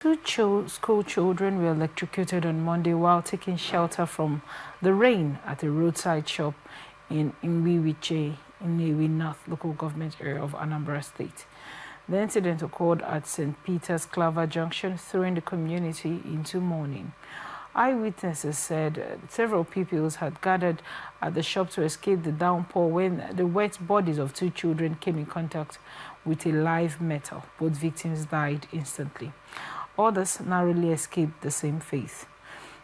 School children were electrocuted on Monday while taking shelter from the rain at a roadside shop in Nnewichi, in Nnewi North local government area of Anambra State. The incident occurred at St. Peter's Claver Junction, throwing the community into mourning. Eyewitnesses said several pupils had gathered at the shop to escape the downpour when the wet bodies of two children came in contact with a live metal. Both victims died instantly. Others narrowly escaped the same fate.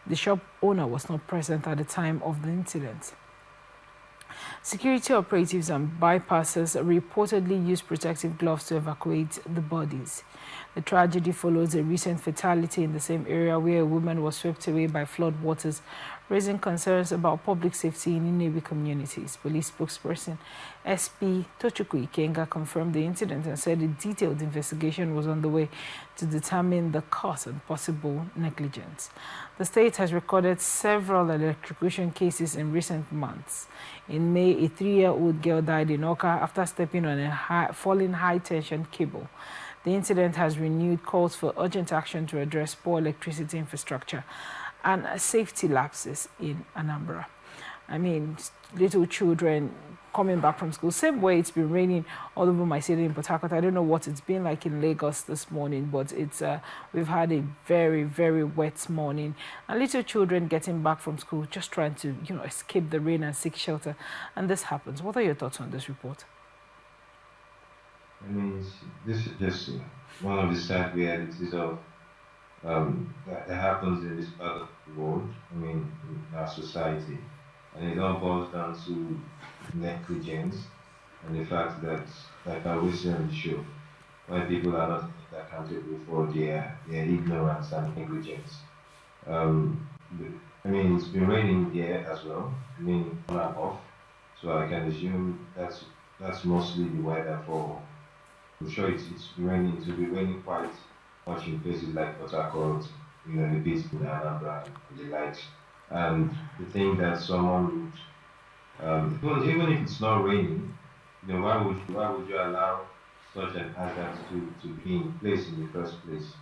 The shop owner was not present at the time of the incident. Security operatives and bypassers reportedly used protective gloves to evacuate the bodies. The tragedy follows a recent fatality in the same area where a woman was swept away by flood waters, raising concerns about public safety in Nnewi communities. Police spokesperson SP Tochukwu Ikenga confirmed the incident and said a detailed investigation was on the way to determine the cause and possible negligence. The state has recorded several electrocution cases in recent months. In May, a 3-year-old girl died in Oka after stepping on a falling high-tension cable. The incident has renewed calls for urgent action to address poor electricity infrastructure and safety lapses in Anambra. I mean, little children coming back from school. Same way it's been raining all over my city in Port Harcourt. I don't know what it's been like in Lagos this morning, but it's we've had a very, very wet morning. And little children getting back from school, just trying to, escape the rain and seek shelter. And this happens. What are your thoughts on this report? I mean, this is just one of the sad realities of that happens in this part of the world. I mean, in our society, and it all boils down to negligence and the fact that, like I always say on the show, why people are not accountable for their ignorance and negligence. I mean, it's been raining here as well. I mean, on and off, so I can assume that's mostly the weather for. I'm sure it's raining. It will be raining quite much in places like Port Harcourt, the beach in Anambra and the likes. And the thing that someone would, even if it's not raining, why would you allow such an hazard to be in place in the first place,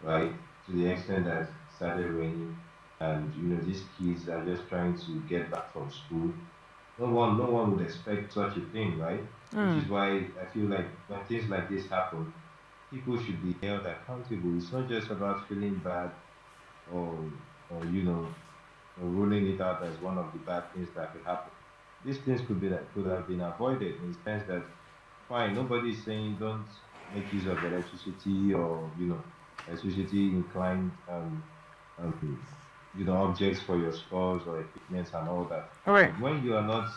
right? To the extent that it started raining, and these kids are just trying to get back from school. No one would expect such a thing, right? Which is why I feel like when things like this happen, people should be held accountable. It's not just about feeling bad or or ruling it out as one of the bad things that could happen. These things could have been avoided in the sense that fine, nobody is saying don't make use of electricity or electricity inclined um, objects for your stores or equipment and all that. All right. But when you are not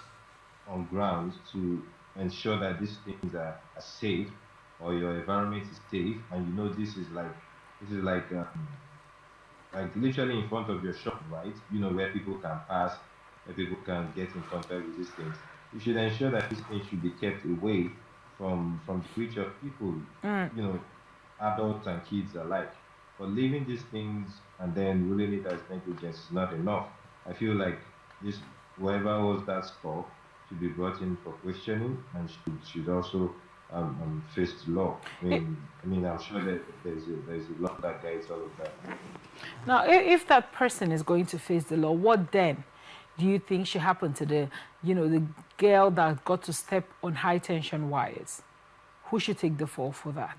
on ground to ensure that these things are safe or your environment is safe, and this is like literally in front of your shop, right? Where people can pass, where people can get in contact with these things. You should ensure that these things should be kept away from the reach of people, adults and kids alike. But leaving these things and then ruling it as negligence is not enough. I feel like this whoever holds that score should be brought in for questioning and should also face the law. I mean, I'm sure that there's a law that guides all of that. Now, if that person is going to face the law, what then do you think should happen to the girl that got to step on high tension wires? Who should take the fall for that?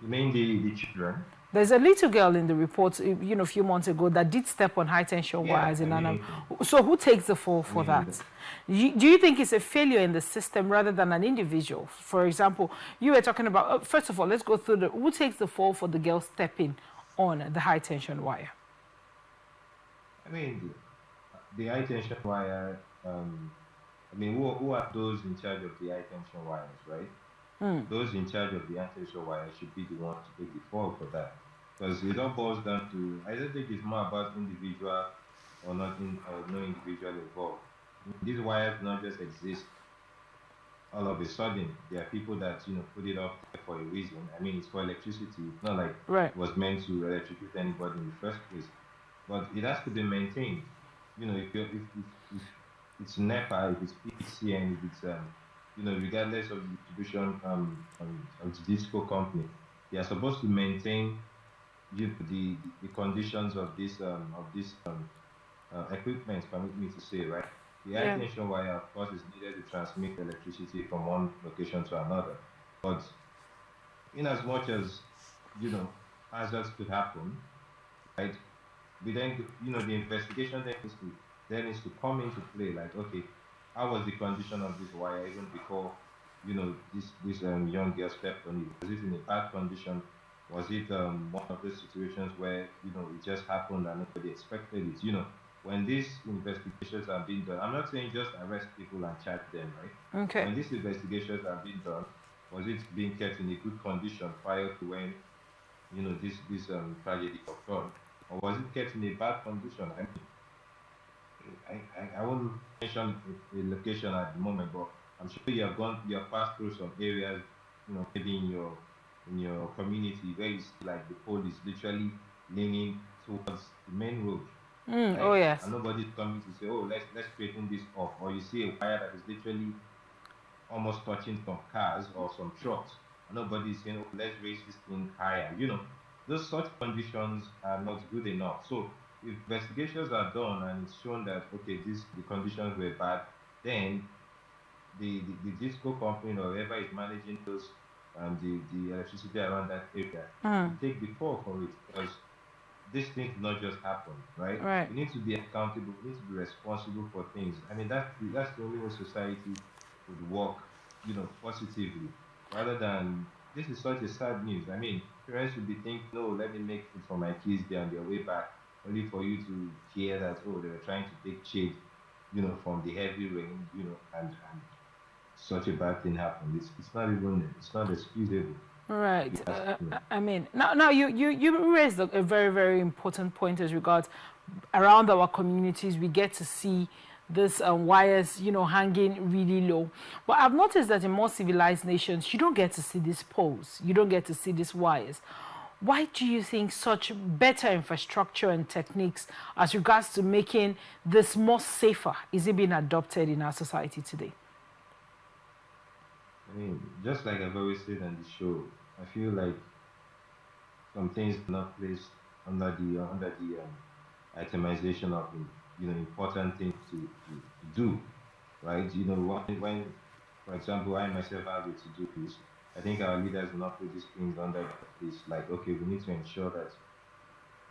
You mean the children? There's a little girl in the report, a few months ago that did step on high tension wires in Anambra. So who takes the fall for that? Do you think it's a failure in the system rather than an individual? For example, you were talking about, first of all, let's go through who takes the fall for the girl stepping on the high tension wire? I mean, the high tension wire, who are those in charge of the high tension wires, right? Those in charge of the high tension wire should be the ones to take the fall for that. Because it all boils down to, I don't think it's more about individual or no individual involved. These wires not just exist all of a sudden. There are people that put it up there for a reason. I mean, it's for electricity. It's not like it was meant to electrocute anybody in the first place. But it has to be maintained. If it's NEPA, if it's PCN, if it's regardless of the distribution of the disco company, they are supposed to maintain the conditions of this equipment, permit me to say, right? The high Yeah. tension wire, of course, is needed to transmit electricity from one location to another. But in as much as hazards could happen, right? We then, the investigation then needs to come into play. Like, okay, how was the condition of this wire even before, this young girl stepped on it? Was it in a bad condition? Was it one of those situations where it just happened and nobody expected it? When these investigations are being done, I'm not saying just arrest people and charge them, right? Okay. When these investigations are being done, was it being kept in a good condition prior to when this tragedy occurred, or was it kept in a bad condition? I mean, I won't mention a location at the moment, but I'm sure you have passed through some areas, maybe in your community where you see like the pole is literally leaning towards the main road, Oh, right? yes. And nobody's coming to say, oh, let's straighten this up. Or you see a wire that is literally almost touching some cars or some trucks. And nobody's saying, oh, let's raise this thing higher. Those such conditions are not good enough. So if investigations are done and it's shown that okay, the conditions were bad, then the disco company or whoever is managing those the electricity around that area should take the fall for it, because these things not just happen, right? Right. We need to be accountable. We need to be responsible for things. I mean, that's the only way society would work, positively, rather than this is such a sad news. I mean, parents would be thinking, no, let me make food for my kids. They're on their way back, only for you to hear that, oh, they were trying to take shade, from the heavy rain, and such a bad thing happened. It's not excusable. If Right. you ask me. I mean, now you raised a very, very important point as regards around our communities. We get to see this wires, hanging really low. But I've noticed that in more civilized nations, you don't get to see these poles. You don't get to see these wires. Why do you think such better infrastructure and techniques as regards to making this more safer is it being adopted in our society today? I mean, just like I've always said on the show, I feel like some things are not placed under the itemization of important things to do, right? When for example I myself have it to do this, I think our leaders will not put these things under this. Like, okay, we need to ensure that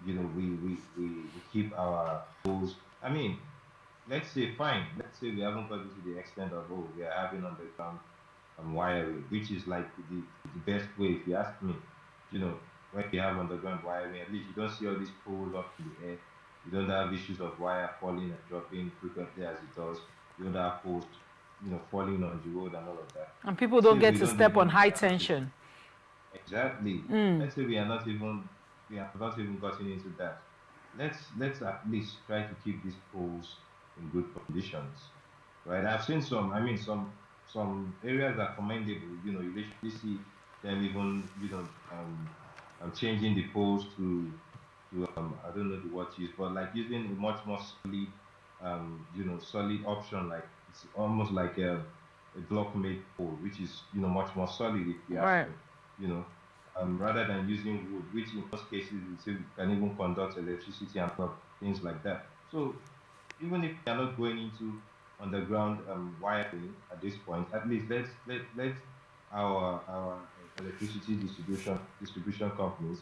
we keep our goals. I mean, let's say fine. Let's say we haven't gotten to the extent of, oh, we are having underground wiring, which is like the best way, if you ask me. When you have underground wiring, at least you don't see all these poles up in the air. You don't have issues of wire falling and dropping frequently as it does. You don't have poles, falling on the road and all of that. And people Let's don't say get we to don't step on even high get into tension. exactly. Let's say we have not even gotten into that. Let's at least try to keep these poles in good conditions, right? I've seen some. I mean, some areas are commendable. You literally see them even changing the poles to I don't know the word to use, but like using a much more solid solid option. Like it's almost like a block made pole, which is much more solid, if you ask Right. me. You know, rather than using wood, which in most cases it still can even conduct electricity and stuff, things like that. So even if they are not going into underground wiring at this point, at least let our electricity distribution companies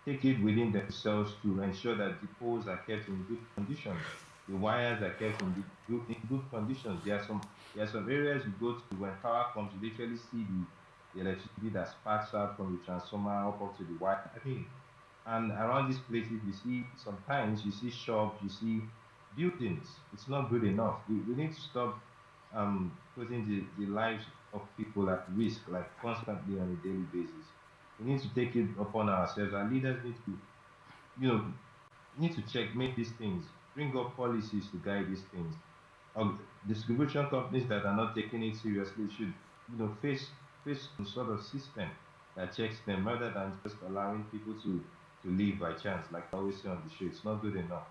take it within themselves to ensure that the poles are kept in good conditions, the wires are kept in good conditions. There are some areas you go to when power comes, you literally see the electricity that sparks out from the transformer up to the wire. I mean, and around these places, sometimes you see shops, you see buildings. It's not good enough. We need to stop putting the lives of people at risk, like constantly on a daily basis. We need to take it upon ourselves. Our leaders you know, need to make these things, bring up policies to guide these things. Distribution companies that are not taking it seriously should, face some sort of system that checks them rather than just allowing people to live by chance. Like I always say on the show, it's not good enough.